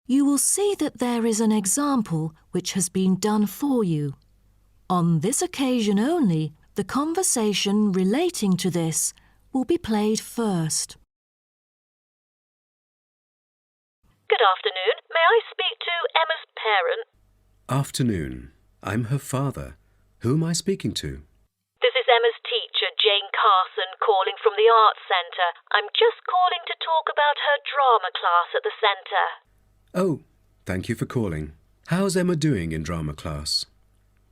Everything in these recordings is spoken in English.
You will see that there is an example which has been done for you. On this occasion only, the conversation relating to this will be played first. Good afternoon. May I speak to Emma's parent? Afternoon. I'm her father. Who am I speaking to? This is Emma's teacher, Jane Carson, calling from the Arts Centre. I'm just calling to talk about her drama class at the centre. Oh, thank you for calling. How's Emma doing in drama class?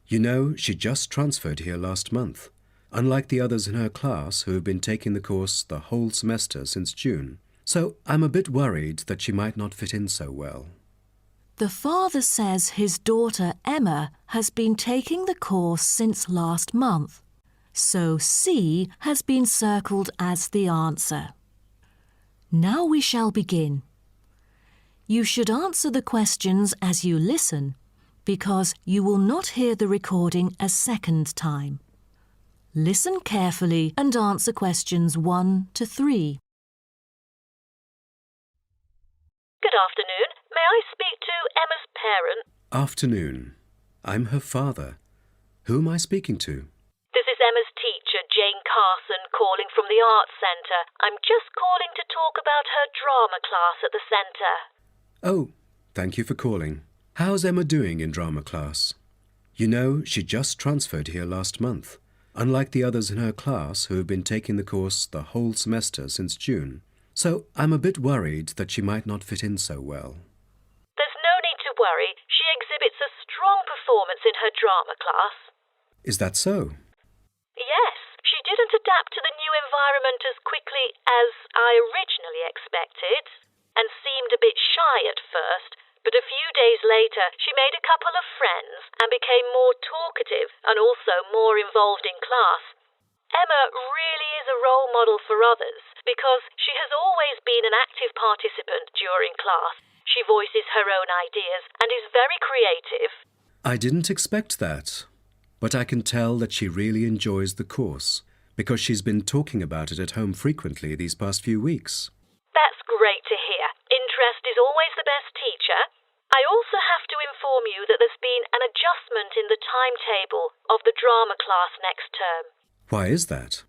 You know, she just transferred here last month, unlike the others in her class who have been taking the course the whole semester since June. So I'm a bit worried that she might not fit in so well. The father says his daughter Emma has been taking the course since last month, so C has been circled as the answer. Now we shall begin. You should answer the questions as you listen, because you will not hear the recording a second time. Listen carefully and answer questions 1 to 3. Good afternoon. May I speak to Emma's parent? Afternoon. I'm her father. Who am I speaking to? This is Emma's teacher, Jane Carson, calling from the Arts Centre. I'm just calling to talk about her drama class at the centre. Oh, thank you for calling. How's Emma doing in drama class? You know, she just transferred here last month, unlike the others in her class who have been taking the course the whole semester since June. So I'm a bit worried that she might not fit in so well. There's no need to worry. She exhibits a strong performance in her drama class. Is that so? Yes, she didn't adapt to the new environment as quickly as I originally expected, and seemed a bit shy at first, but a few days later she made a couple of friends and became more talkative and also more involved in class. Emma really is a role model for others because she has always been an active participant during class. She voices her own ideas and is very creative. I didn't expect that, but I can tell that she really enjoys the course because she's been talking about it at home frequently these past few weeks. That's great to hear. Interest is always the best teacher. I also have to inform you that there's been an adjustment in the timetable of the drama class next term. Why is that?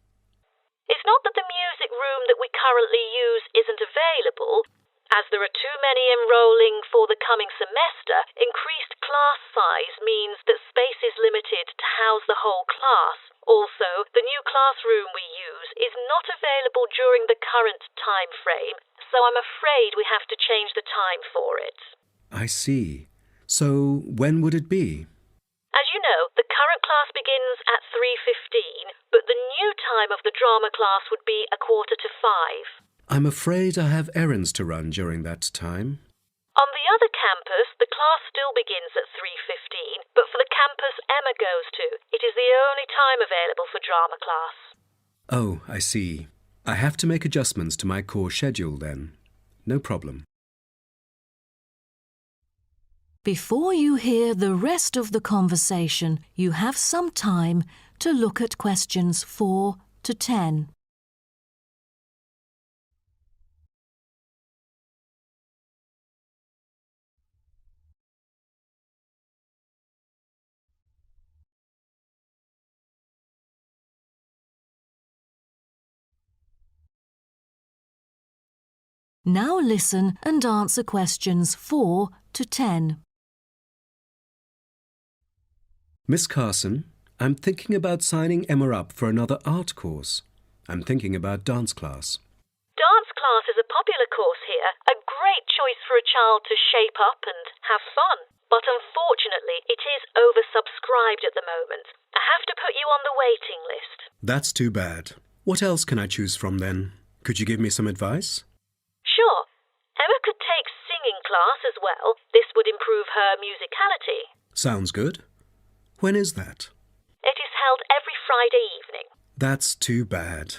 It's not that the music room that we currently use isn't available. As there are too many enrolling for the coming semester, increased class size means that space is limited to house the whole class. Also, the new classroom we use is not available during the current time frame, so I'm afraid we have to change the time for it. I see. So when would it be? As you know, the current class begins at 3:15, but the new time of the drama class would be 4:45. I'm afraid I have errands to run during that time. On the other campus, the class still begins at 3:15, but for the campus Emma goes to, it is the only time available for drama class. Oh, I see. I have to make adjustments to my course schedule then. No problem. Before you hear the rest of the conversation, you have some time to look at questions 4 to 10. Now listen and answer questions 4 to 10. Miss Carson, I'm thinking about signing Emma up for another art course. I'm thinking about dance class. Dance class is a popular course here, a great choice for a child to shape up and have fun. But unfortunately, it is oversubscribed at the moment. I have to put you on the waiting list. That's too bad. What else can I choose from then? Could you give me some advice? Sure. Emma could take singing class as well. This would improve her musicality. Sounds good. When is that? It is held every Friday evening. That's too bad.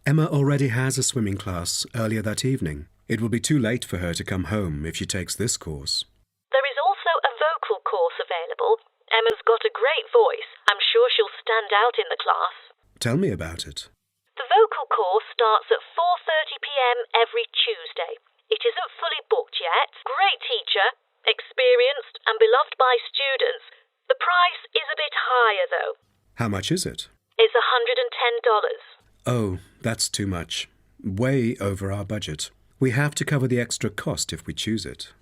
Emma already has a swimming class earlier that evening. It will be too late for her to come home if she takes this course. There is also a vocal course available. Emma's got a great voice. I'm sure she'll stand out in the class. Tell me about it. The vocal course starts at 4:30 p.m. every Tuesday. It isn't fully booked yet. Great teacher, experienced and beloved by students. The price is a bit higher, though. How much is it? It's $110. Oh, that's too much. Way over our budget. We have to cover the extra cost if we choose it.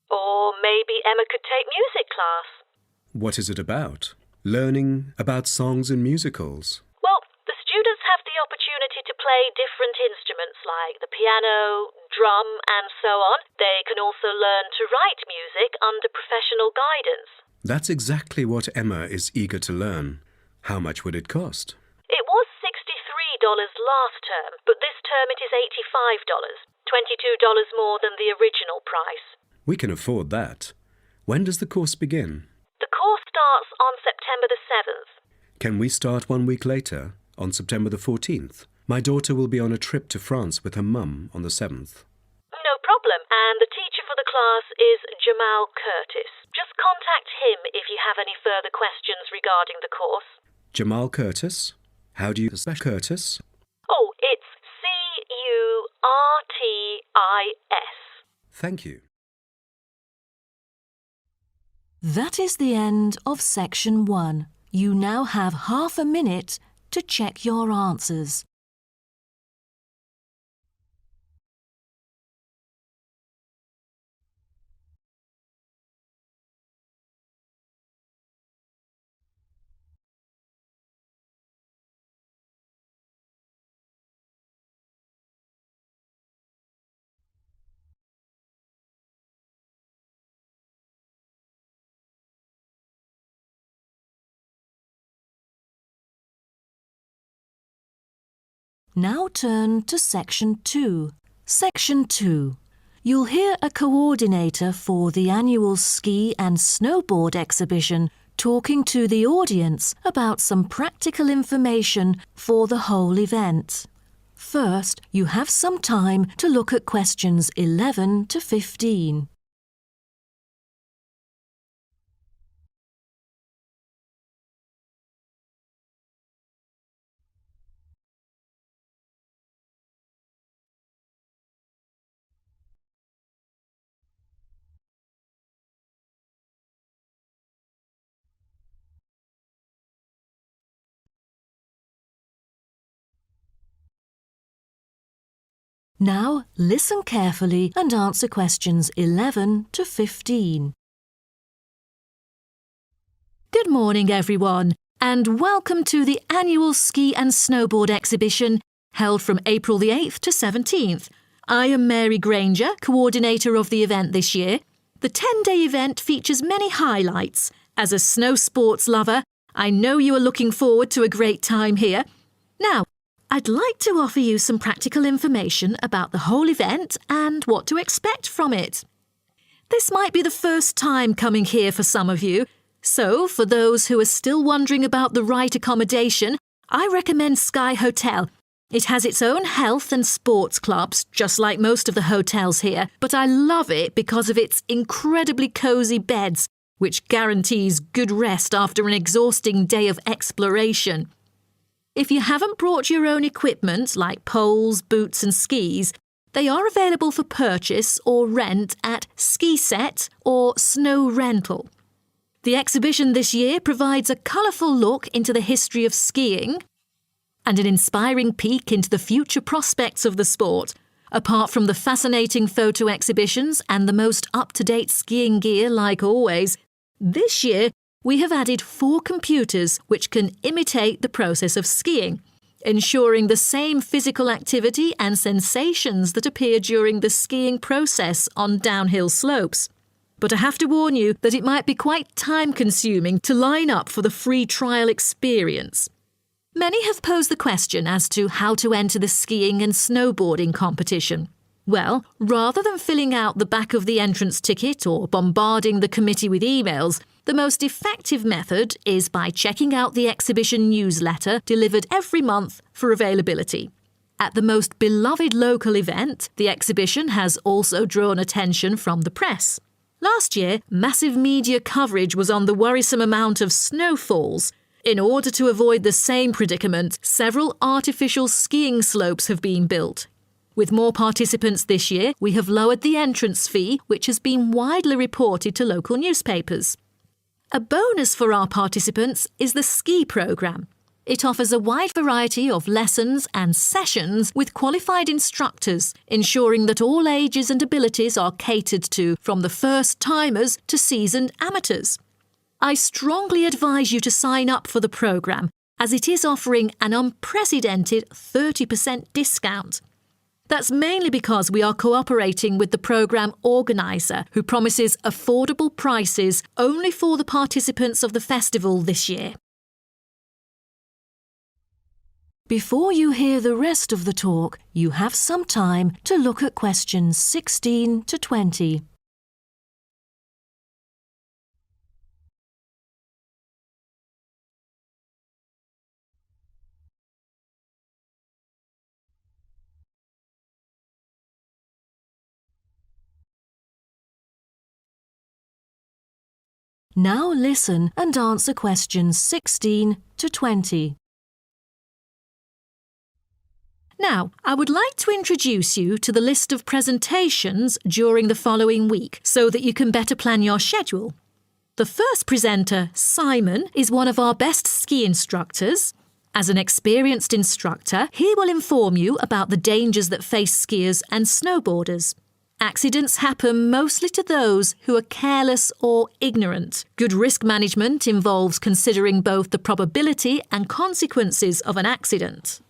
Or maybe Emma could take music class. What is it about? Learning about songs and musicals. Well, the students have the opportunity to play different instruments like the piano, drum, and so on. They can also learn to write music under professional guidance. That's exactly what Emma is eager to learn. How much would it cost? It was $63 last term, but this term it is $85, $22 more than the original price. We can afford that. When does the course begin? The course starts on September the 7th. Can we start 1 week later, on September the 14th? My daughter will be on a trip to France with her mum on the 7th. No problem, and the teacher for the class is Jamal Curtis. Just contact him if you have any further questions regarding the course. Jamal Curtis? How do you spell Curtis? Oh, it's Curtis. Thank you. That is the end of section 1. You now have half a minute to check your answers. Now turn to Section 2. Section 2. You'll hear a coordinator for the annual ski and snowboard exhibition talking to the audience about some practical information for the whole event. First, you have some time to look at questions 11 to 15. Now, listen carefully and answer questions 11 to 15. Good morning, everyone, and welcome to the annual ski and snowboard exhibition held from April the 8th to 17th. I am Mary Granger, coordinator of the event this year. The 10-day event features many highlights. As a snow sports lover, I know you are looking forward to a great time here. Now, I'd like to offer you some practical information about the whole event and what to expect from it. This might be the first time coming here for some of you, so for those who are still wondering about the right accommodation, I recommend Sky Hotel. It has its own health and sports clubs, just like most of the hotels here, but I love it because of its incredibly cosy beds, which guarantees good rest after an exhausting day of exploration. If you haven't brought your own equipment, like poles, boots and skis, they are available for purchase or rent at Ski Set or Snow Rental. The exhibition this year provides a colourful look into the history of skiing and an inspiring peek into the future prospects of the sport. Apart from the fascinating photo exhibitions and the most up-to-date skiing gear like always, this year we have added 4 computers which can imitate the process of skiing, ensuring the same physical activity and sensations that appear during the skiing process on downhill slopes. But I have to warn you that it might be quite time-consuming to line up for the free trial experience. Many have posed the question as to how to enter the skiing and snowboarding competition. Well, rather than filling out the back of the entrance ticket or bombarding the committee with emails, the most effective method is by checking out the exhibition newsletter delivered every month for availability. At the most beloved local event, the exhibition has also drawn attention from the press. Last year, massive media coverage was on the worrisome amount of snowfalls. In order to avoid the same predicament, several artificial skiing slopes have been built. With more participants this year, we have lowered the entrance fee, which has been widely reported to local newspapers. A bonus for our participants is the ski programme. It offers a wide variety of lessons and sessions with qualified instructors, ensuring that all ages and abilities are catered to, from the first-timers to seasoned amateurs. I strongly advise you to sign up for the programme, as it is offering an unprecedented 30% discount. That's mainly because we are cooperating with the programme organiser, who promises affordable prices only for the participants of the festival this year. Before you hear the rest of the talk, you have some time to look at questions 16 to 20. Now listen and answer questions 16 to 20. Now, I would like to introduce you to the list of presentations during the following week so that you can better plan your schedule. The first presenter, Simon, is one of our best ski instructors. As an experienced instructor, he will inform you about the dangers that face skiers and snowboarders. Accidents happen mostly to those who are careless or ignorant. Good risk management involves considering both the probability and consequences of an accident.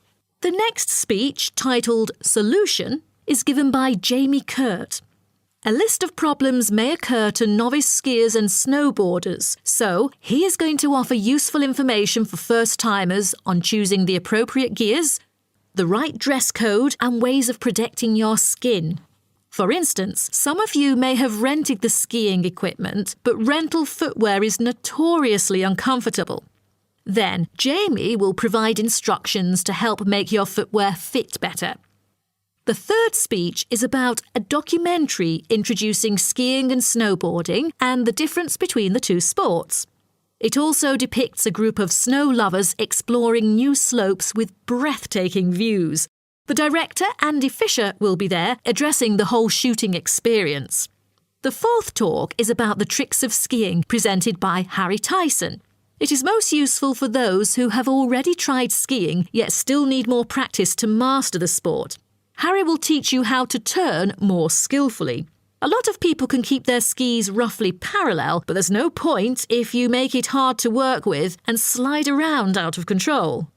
The next speech, titled Solution, is given by Jamie Kurt. A list of problems may occur to novice skiers and snowboarders, so he is going to offer useful information for first-timers on choosing the appropriate gears, the right dress code, and ways of protecting your skin. For instance, some of you may have rented the skiing equipment, but rental footwear is notoriously uncomfortable. Then, Jamie will provide instructions to help make your footwear fit better. The third speech is about a documentary introducing skiing and snowboarding and the difference between the two sports. It also depicts a group of snow lovers exploring new slopes with breathtaking views. The director, Andy Fisher, will be there, addressing the whole shooting experience. The fourth talk is about the tricks of skiing, presented by Harry Tyson. It is most useful for those who have already tried skiing yet still need more practice to master the sport. Harry will teach you how to turn more skillfully. A lot of people can keep their skis roughly parallel, but there's no point if you make it hard to work with and slide around out of control.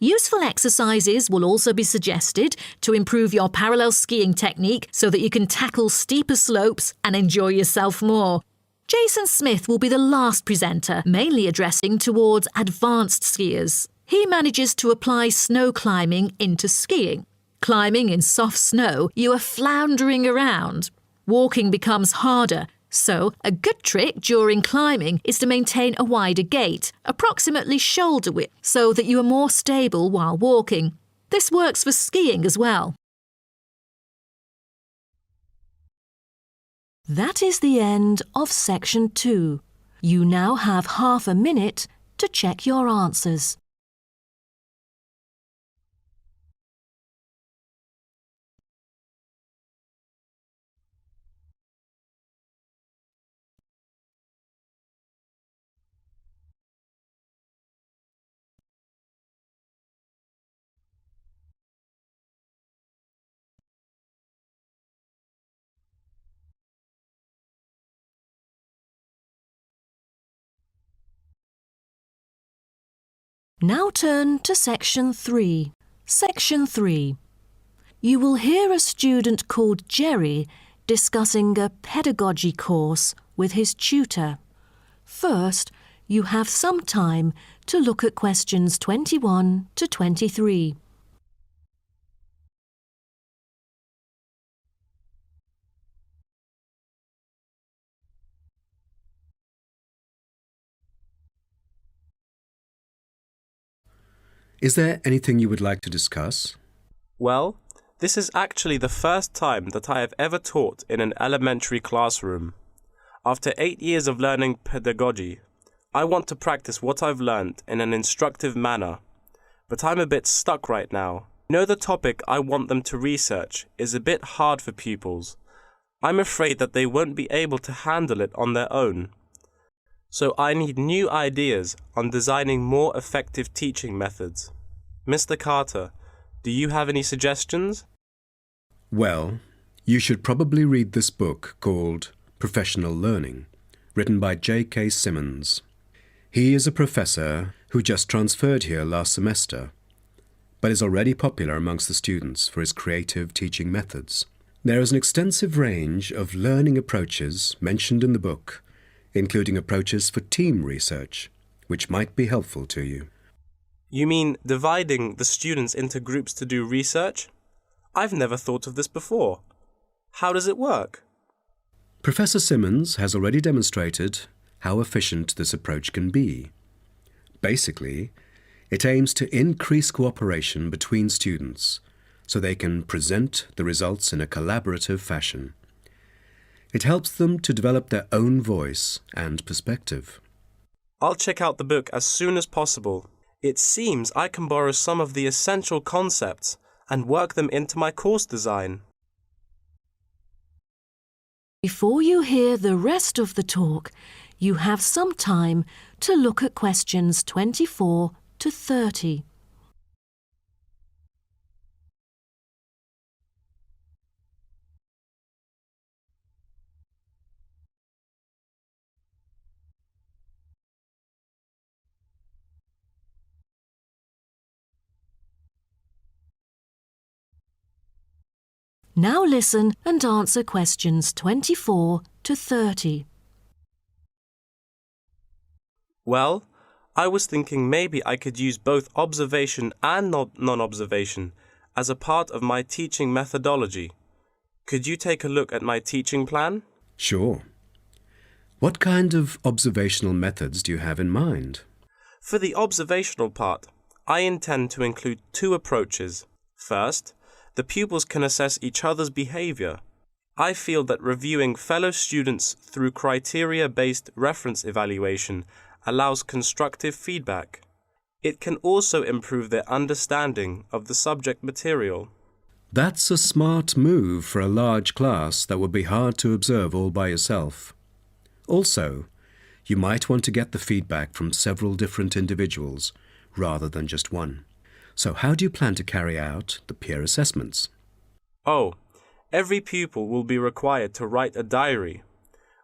Useful exercises will also be suggested to improve your parallel skiing technique so that you can tackle steeper slopes and enjoy yourself more. Jason Smith will be the last presenter, mainly addressing towards advanced skiers. He manages to apply snow climbing into skiing. Climbing in soft snow, you are floundering around. Walking becomes harder, so a good trick during climbing is to maintain a wider gait, approximately shoulder width, so that you are more stable while walking. This works for skiing as well. That is the end of section 2. You now have half a minute to check your answers. Now turn to section 3. Section 3. You will hear a student called Jerry discussing a pedagogy course with his tutor. First, you have some time to look at questions 21 to 23. Is there anything you would like to discuss? Well, this is actually the first time that I have ever taught in an elementary classroom. After 8 years of learning pedagogy, I want to practice what I've learned in an instructive manner. But I'm a bit stuck right now. The topic I want them to research is a bit hard for pupils. I'm afraid that they won't be able to handle it on their own. So I need new ideas on designing more effective teaching methods. Mr. Carter, do you have any suggestions? Well, you should probably read this book called Professional Learning, written by J.K. Simmons. He is a professor who just transferred here last semester, but is already popular amongst the students for his creative teaching methods. There is an extensive range of learning approaches mentioned in the book, including approaches for team research, which might be helpful to you. You mean dividing the students into groups to do research? I've never thought of this before. How does it work? Professor Simmons has already demonstrated how efficient this approach can be. Basically, it aims to increase cooperation between students so they can present the results in a collaborative fashion. It helps them to develop their own voice and perspective. I'll check out the book as soon as possible. It seems I can borrow some of the essential concepts and work them into my course design. Before you hear the rest of the talk, you have some time to look at questions 24 to 30. Now listen and answer questions 24 to 30. Well, I was thinking maybe I could use both observation and non-observation as a part of my teaching methodology. Could you take a look at my teaching plan? Sure. What kind of observational methods do you have in mind? For the observational part, I intend to include two approaches. First, the pupils can assess each other's behaviour. I feel that reviewing fellow students through criteria-based reference evaluation allows constructive feedback. It can also improve their understanding of the subject material. That's a smart move for a large class that would be hard to observe all by yourself. Also, you might want to get the feedback from several different individuals rather than just one. So how do you plan to carry out the peer assessments? Oh, every pupil will be required to write a diary,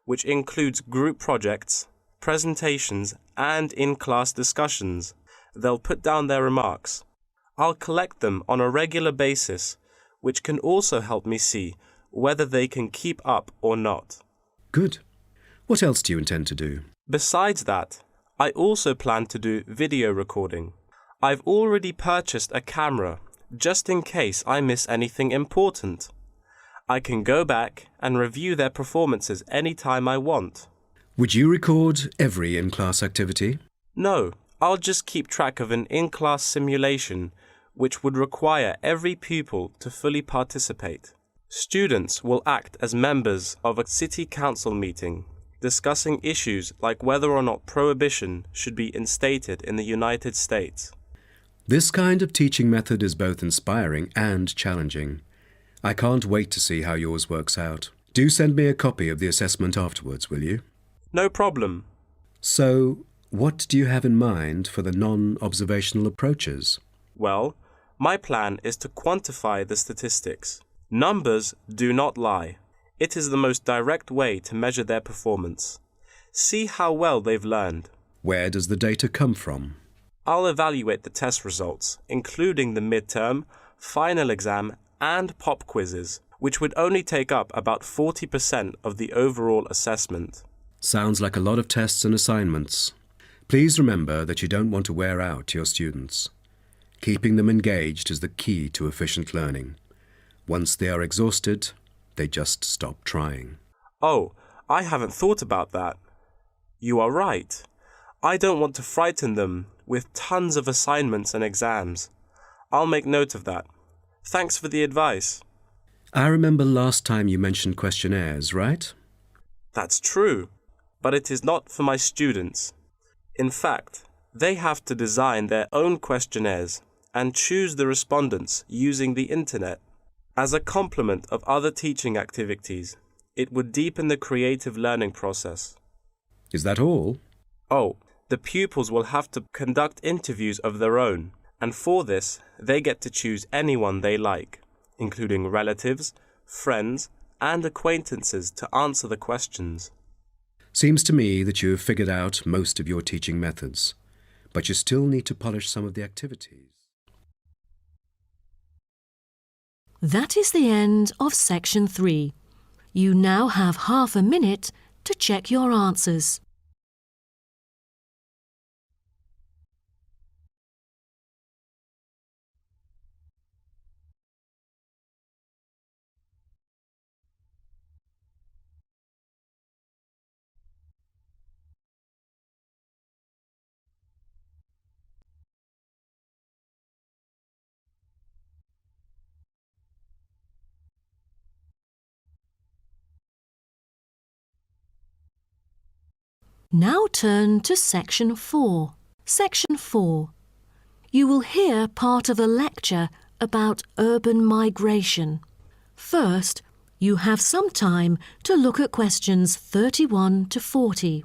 which includes group projects, presentations, and in-class discussions. They'll put down their remarks. I'll collect them on a regular basis, which can also help me see whether they can keep up or not. Good. What else do you intend to do? Besides that, I also plan to do video recording. I've already purchased a camera, just in case I miss anything important. I can go back and review their performances anytime I want. Would you record every in-class activity? No, I'll just keep track of an in-class simulation, which would require every pupil to fully participate. Students will act as members of a city council meeting, discussing issues like whether or not prohibition should be instated in the United States. This kind of teaching method is both inspiring and challenging. I can't wait to see how yours works out. Do send me a copy of the assessment afterwards, will you? No problem. So, what do you have in mind for the non-observational approaches? Well, my plan is to quantify the statistics. Numbers do not lie. It is the most direct way to measure their performance. See how well they've learned. Where does the data come from? I'll evaluate the test results, including the midterm, final exam, and pop quizzes, which would only take up about 40% of the overall assessment. Sounds like a lot of tests and assignments. Please remember that you don't want to wear out your students. Keeping them engaged is the key to efficient learning. Once they are exhausted, they just stop trying. Oh, I haven't thought about that. You are right. I don't want to frighten them with tons of assignments and exams. I'll make note of that. Thanks for the advice. I remember last time you mentioned questionnaires, right? That's true, but it is not for my students. In fact, they have to design their own questionnaires and choose the respondents using the internet. As a complement of other teaching activities, it would deepen the creative learning process. Is that all? Oh, the pupils will have to conduct interviews of their own, and for this, they get to choose anyone they like, including relatives, friends, and acquaintances to answer the questions. Seems to me that you have figured out most of your teaching methods, but you still need to polish some of the activities. That is the end of section 3. You now have half a minute to check your answers. Now turn to section 4. Section 4. You will hear part of a lecture about urban migration. First, you have some time to look at questions 31 to 40.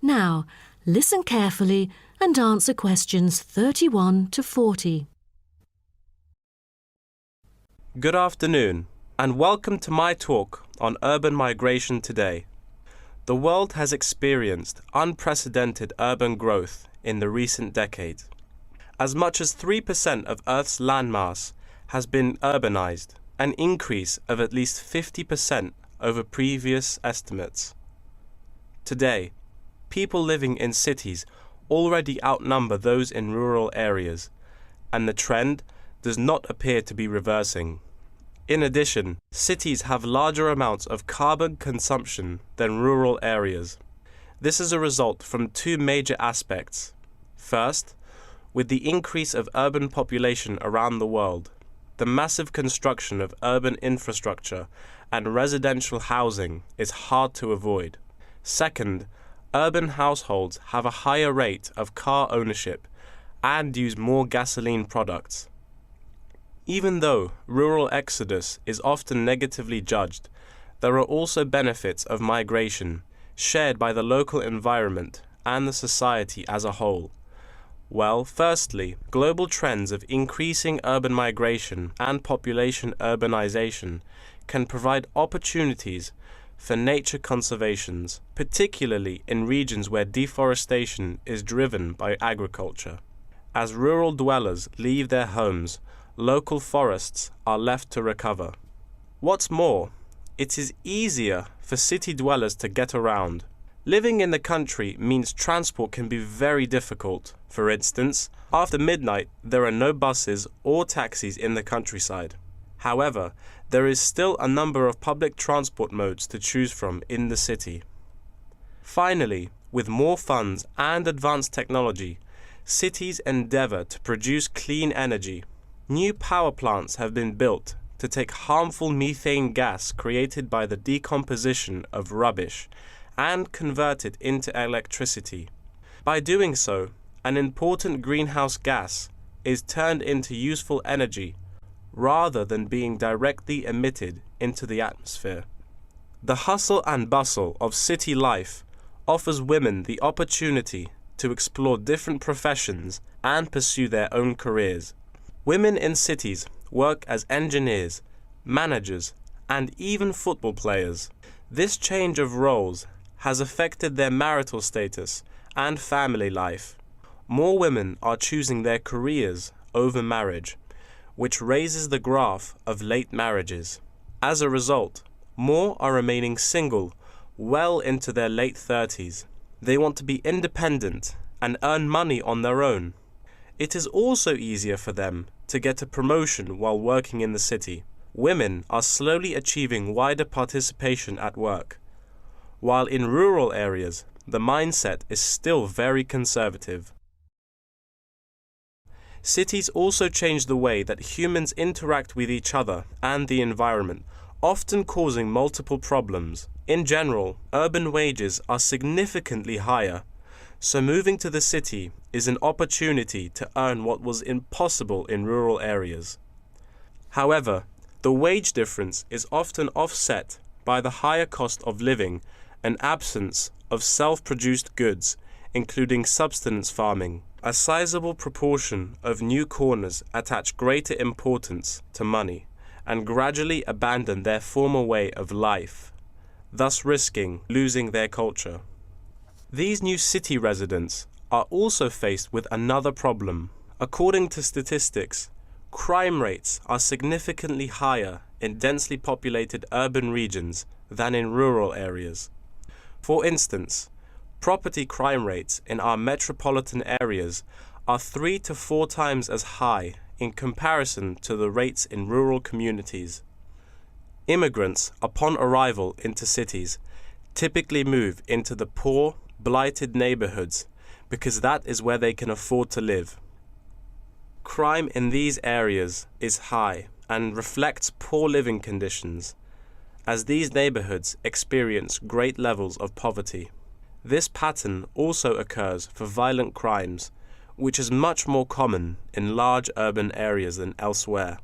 Now, listen carefully and answer questions 31 to 40. Good afternoon, and welcome to my talk on urban migration today. The world has experienced unprecedented urban growth in the recent decades. As much as 3% of Earth's landmass has been urbanized, an increase of at least 50% over previous estimates. Today, people living in cities already outnumber those in rural areas, and the trend does not appear to be reversing. In addition, cities have larger amounts of carbon consumption than rural areas. This is a result from two major aspects. First, with the increase of urban population around the world, the massive construction of urban infrastructure and residential housing is hard to avoid. Second, urban households have a higher rate of car ownership and use more gasoline products. Even though rural exodus is often negatively judged, there are also benefits of migration shared by the local environment and the society as a whole. Well, firstly, global trends of increasing urban migration and population urbanization can provide opportunities for nature conservations, particularly in regions where deforestation is driven by agriculture. As rural dwellers leave their homes, local forests are left to recover. What's more, it is easier for city dwellers to get around. Living in the country means transport can be very difficult. For instance, after midnight, there are no buses or taxis in the countryside. However, there is still a number of public transport modes to choose from in the city. Finally, with more funds and advanced technology, cities endeavor to produce clean energy. New power plants have been built to take harmful methane gas created by the decomposition of rubbish and convert it into electricity. By doing so, an important greenhouse gas is turned into useful energy rather than being directly emitted into the atmosphere. The hustle and bustle of city life offers women the opportunity to explore different professions and pursue their own careers. Women in cities work as engineers, managers, and even football players. This change of roles has affected their marital status and family life. More women are choosing their careers over marriage, which raises the graph of late marriages. As a result, More are remaining single well into their late 30s. They want to be independent and earn money on their own. It is also easier for them to get a promotion while working in the city. Women are slowly achieving wider participation at work, while in rural areas, the mindset is still very conservative. Cities also change the way that humans interact with each other and the environment, often causing multiple problems. In general, urban wages are significantly higher, so moving to the city is an opportunity to earn what was impossible in rural areas. However, the wage difference is often offset by the higher cost of living and absence of self-produced goods, including subsistence farming. A sizable proportion of new corners attach greater importance to money and gradually abandon their former way of life, thus risking losing their culture. These new city residents are also faced with another problem. According to statistics, crime rates are significantly higher in densely populated urban regions than in rural areas. For instance, property crime rates in our metropolitan areas are 3 to 4 times as high in comparison to the rates in rural communities. Immigrants, upon arrival into cities, typically move into the poor, blighted neighborhoods because that is where they can afford to live. Crime in these areas is high and reflects poor living conditions, as these neighborhoods experience great levels of poverty. This pattern also occurs for violent crimes, which is much more common in large urban areas than elsewhere.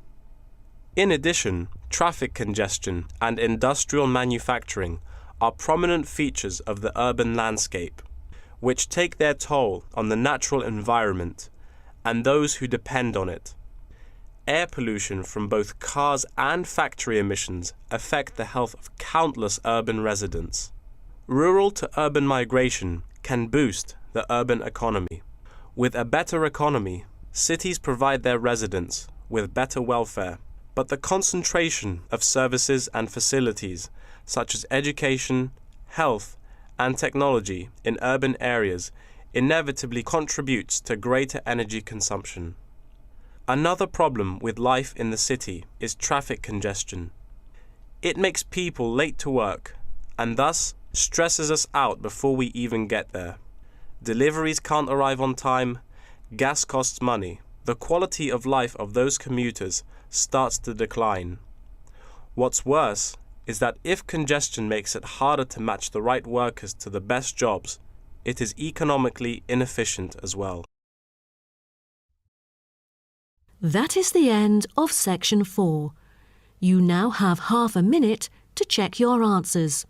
In addition, traffic congestion and industrial manufacturing are prominent features of the urban landscape, which take their toll on the natural environment and those who depend on it. Air pollution from both cars and factory emissions affect the health of countless urban residents. Rural to urban migration can boost the urban economy. With a better economy, cities provide their residents with better welfare, but the concentration of services and facilities such as education, health, and technology in urban areas inevitably contributes to greater energy consumption. Another problem with life in the city is traffic congestion. It makes people late to work and thus stresses us out before we even get there. Deliveries can't arrive on time, gas costs money. The quality of life of those commuters starts to decline. What's worse is that if congestion makes it harder to match the right workers to the best jobs, it is economically inefficient as well. That is the end of section 4. You now have half a minute to check your answers.